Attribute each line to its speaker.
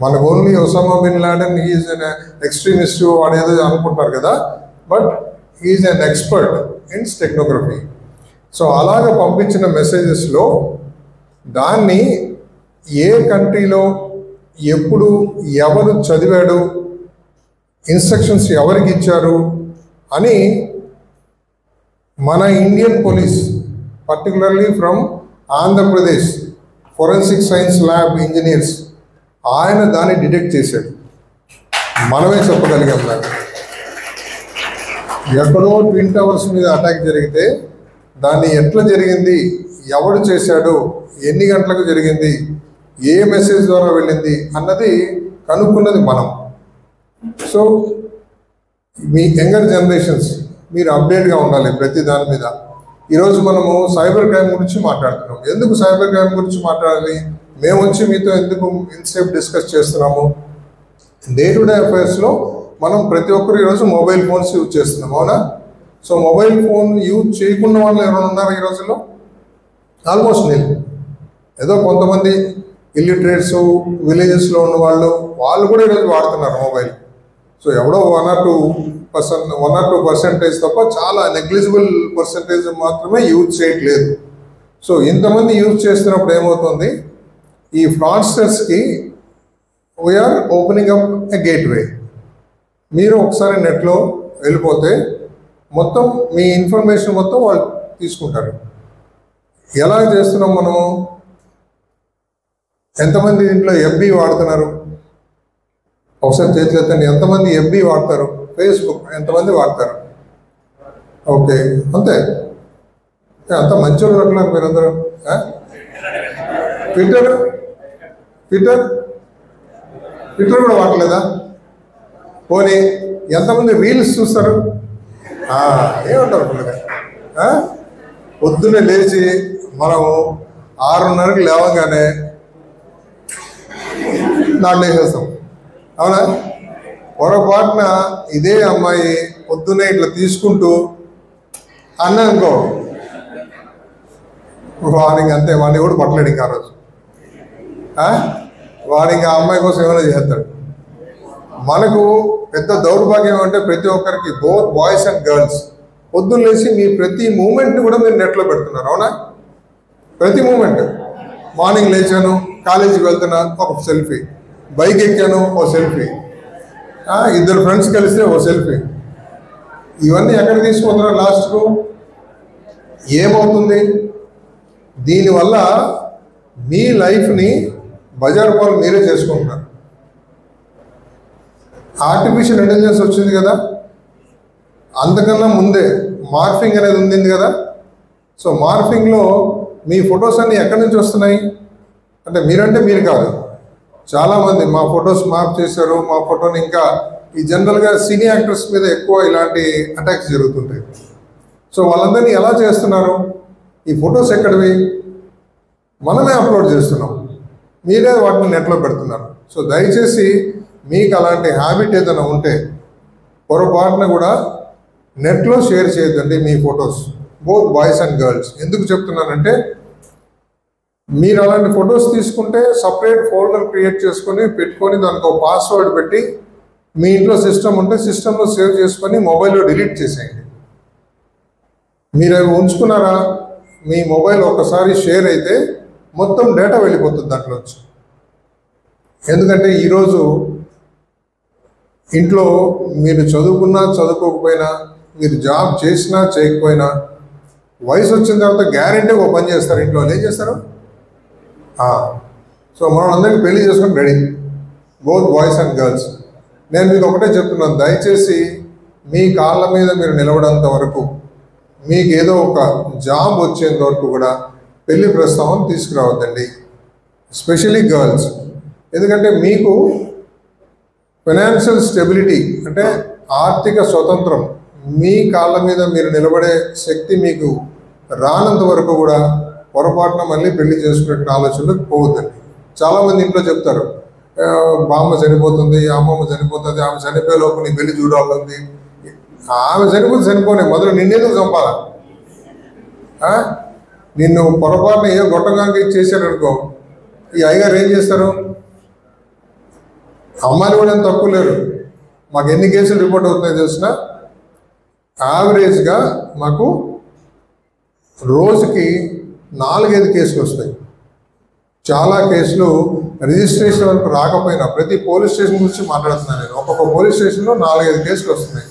Speaker 1: మనకు only Osama bin Laden is an extremist వాడేదో అనుకుంటారు కదా, but is an expert in steganography. So అలాగ పంపించిన మెసేజెస్లో దాన్ని ఏ కంట్రీలో ఎప్పుడు ఎవరు చదివాడు, ఇన్స్ట్రక్షన్స్ ఎవరికి ఇచ్చారు అని మన Indian police, particularly from Andhra Pradesh forensic science lab engineers, ఆయన దాన్ని డిటెక్ట్ చేశాడు. మనమే చెప్పగలిగాం. దాన్ని ఎక్కడో ట్విన్ టవర్స్ మీద అటాక్ జరిగితే దాన్ని ఎట్లా జరిగింది, ఎవడు చేశాడు, ఎన్ని గంటలకు జరిగింది, ఏ మెసేజ్ ద్వారా వెళ్ళింది అన్నది కనుక్కున్నది మనం. సో మీ యంగర్ జనరేషన్స్ మీరు అప్డేట్గా ఉండాలి ప్రతి దాని మీద. ఈరోజు మనము సైబర్ క్రైమ్ గురించి మాట్లాడుతున్నాం. ఎందుకు సైబర్ క్రైమ్ గురించి మాట్లాడాలి? మేము వచ్చి మీతో ఎందుకు ఇంతసేపు డిస్కస్ చేస్తున్నాము? డే టు డే అఫైర్స్లో మనం ప్రతి ఒక్కరు ఈరోజు మొబైల్ ఫోన్స్ యూజ్ చేస్తున్నాం, అవునా? సో మొబైల్ ఫోన్ యూజ్ చేయకుండా వాళ్ళు ఎవరైనా ఉన్నారు ఈ రోజుల్లో? ఆల్మోస్ట్ నేను ఏదో కొంతమంది ఇల్లిటరేట్స్ విలేజెస్లో ఉన్న వాళ్ళు కూడా ఈరోజు వాడుతున్నారు మొబైల్. సో ఎవడో 1 or 2% తప్ప చాలా నెగ్లిజిబుల్ పర్సంటేజ్ మాత్రమే యూజ్ చేయట్లేదు. సో ఇంతమంది యూజ్ చేస్తున్నప్పుడు ఏమవుతుంది, ఈ ఫ్రాడ్స్టర్స్కి we are opening up a gateway. మీరు ఒకసారి నెట్లో వెళ్ళిపోతే మొత్తం మీ ఇన్ఫర్మేషన్ మొత్తం వాళ్ళు తీసుకుంటారు. ఎలా చేస్తున్నాం మనము? ఎంతమంది ఇంట్లో ఎఫ్బి వాడుతున్నారు? ఒకసారి చేతులు ఎత్తండి. ఎంతమంది ఎఫ్బి వాడతారు? ఫేస్బుక్ ఎంతమంది వాడతారు? ఓకే, అంతే. అంత మంచోళ్ళు అంటున్నారు మీరందరూ. ట్విట్టర్ కూడా వాడలేదా? పోనీ ఎంతమంది రీల్స్ చూస్తారు? ఏమంటారు పిల్లగా? పొద్దున్నే లేచి మనము 6:30కి లేవగానే దాంట్లో వేసేస్తాం, అవునా? పొరపాటున ఇదే అమ్మాయి పొద్దున్నే ఇట్లా తీసుకుంటూ అన్న అనుకో, వాడికి అంతే, వాడిని కూడా పట్టలేడు ఇంకా ఆ రోజు. వాడికి ఆ అమ్మాయి కోసం ఏమైనా చేస్తాడు. మనకు పెద్ద దౌర్భాగ్యం అంటే ప్రతి ఒక్కరికి, బోత్ బాయ్స్ అండ్ గర్ల్స్, పొద్దున్న లేచి మీ ప్రతి మూమెంట్ని కూడా మీరు నెట్లో పెడుతున్నారు, అవునా? ప్రతి మూమెంట్. మార్నింగ్ లేచాను, కాలేజీకి వెళ్తున్నా, ఒక సెల్ఫీ. బైక్ ఎక్కాను, ఓ సెల్ఫీ. 2 ఫ్రెండ్స్ కలిస్తే ఓ సెల్ఫీ. ఇవన్నీ ఎక్కడ తీసుకుపోతున్నారు లాస్ట్కు? ఏమవుతుంది? దీనివల్ల మీ లైఫ్ని బజార్ పాలు మీరే చేసుకుంటున్నారు. ఆర్టిఫిషియల్ ఇంటెలిజెన్స్ వచ్చింది కదా, అంతకన్నా ముందే మార్ఫింగ్ అనేది ఉంది కదా. సో మార్ఫింగ్లో మీ ఫొటోస్ అన్నీ ఎక్కడి నుంచి వస్తున్నాయి అంటే, మీరంటే మీరు కాదు, చాలామంది మా ఫొటోస్ మార్ప్ చేశారు, మా ఫోటోని ఇంకా ఈ జనరల్గా సినీ యాక్టర్స్ మీద ఎక్కువ ఇలాంటి అటాక్స్ జరుగుతుంటాయి. సో వాళ్ళందరినీ ఎలా చేస్తున్నారు? ఈ ఫొటోస్ ఎక్కడివి? మనమే అప్లోడ్ చేస్తున్నాం, మీరే వాటిని నెట్లో పెడుతున్నారు. సో దయచేసి మీకు అలాంటి హ్యాబిట్ ఏదైనా ఉంటే పొరపాటున కూడా నెట్లో షేర్ చేయొద్దండి మీ photos, both boys and girls. ఎందుకు చెప్తున్నానంటే, మీరు అలాంటి ఫొటోస్ తీసుకుంటే సపరేట్ ఫోల్డర్ క్రియేట్ చేసుకొని పెట్టుకొని దానికి ఒక పాస్వర్డ్ పెట్టి, మీ ఇంట్లో సిస్టమ్ ఉంటే సిస్టంలో సేవ్ చేసుకొని మొబైల్లో డిలీట్ చేసేయండి. మీరు అవి ఉంచుకున్నారా? మీ మొబైల్ ఒక్కసారి షేర్ అయితే మొత్తం డేటా వెళ్ళిపోతుంది దాంట్లోంచి. ఎందుకంటే ఈరోజు ఇంట్లో మీరు చదువుకున్నా చదువుకోకపోయినా, మీరు జాబ్ చేసినా చేయకపోయినా, వయసు వచ్చిన తర్వాత గ్యారెంటీ ఒక పని చేస్తారు. ఇంట్లో ఏం చేస్తారు? సో మనం అందరికీ పెళ్లి చేసుకొని ready, both boys and girls. నేను మీకు ఒకటే చెప్తున్నాను, దయచేసి మీ కాళ్ళ మీద మీరు నిలబడేంత వరకు, మీకు ఏదో ఒక జాబ్ వచ్చేంత వరకు కూడా పెళ్లి ప్రస్తావన తీసుకురావద్దండి, ఎస్పెషలీ గర్ల్స్. ఎందుకంటే మీకు ఫైనాన్షియల్ స్టెబిలిటీ అంటే ఆర్థిక స్వతంత్రం, మీ కాళ్ళ మీద మీరు నిలబడే శక్తి మీకు రానంత వరకు కూడా పొరపాటున మళ్ళీ పెళ్లి చేసుకునే ఆలోచనలకు పోవద్దండి. చాలామంది ఇంట్లో చెప్తారు, బామ్మ చనిపోతుంది, అమ్మమ్మ చనిపోతుంది, ఆమె చనిపోయే లోపు నీ పెళ్లి చూడాలంది. ఆమె చనిపోనే మొదలు నిన్నేందుకు చంపాలా? నిన్ను పొరపాటున ఏ గొట్టంగా చేశారనుకో, ఈ అయ్యగారు ఏం చేస్తారు? అమ్మాయిలు కూడా తక్కువ లేరు. మాకు ఎన్ని కేసులు రిపోర్ట్ అవుతున్నాయో తెలిసిన యావరేజ్గా మాకు రోజుకి 4-5 కేసులు వస్తాయి. చాలా కేసులు రిజిస్ట్రేషన్ వరకు రాకపోయినా, ప్రతి పోలీస్ స్టేషన్ గురించి మాట్లాడుతున్నాను నేను, ఒక్కొక్క పోలీస్ స్టేషన్లో 4-5 కేసులు వస్తున్నాయి.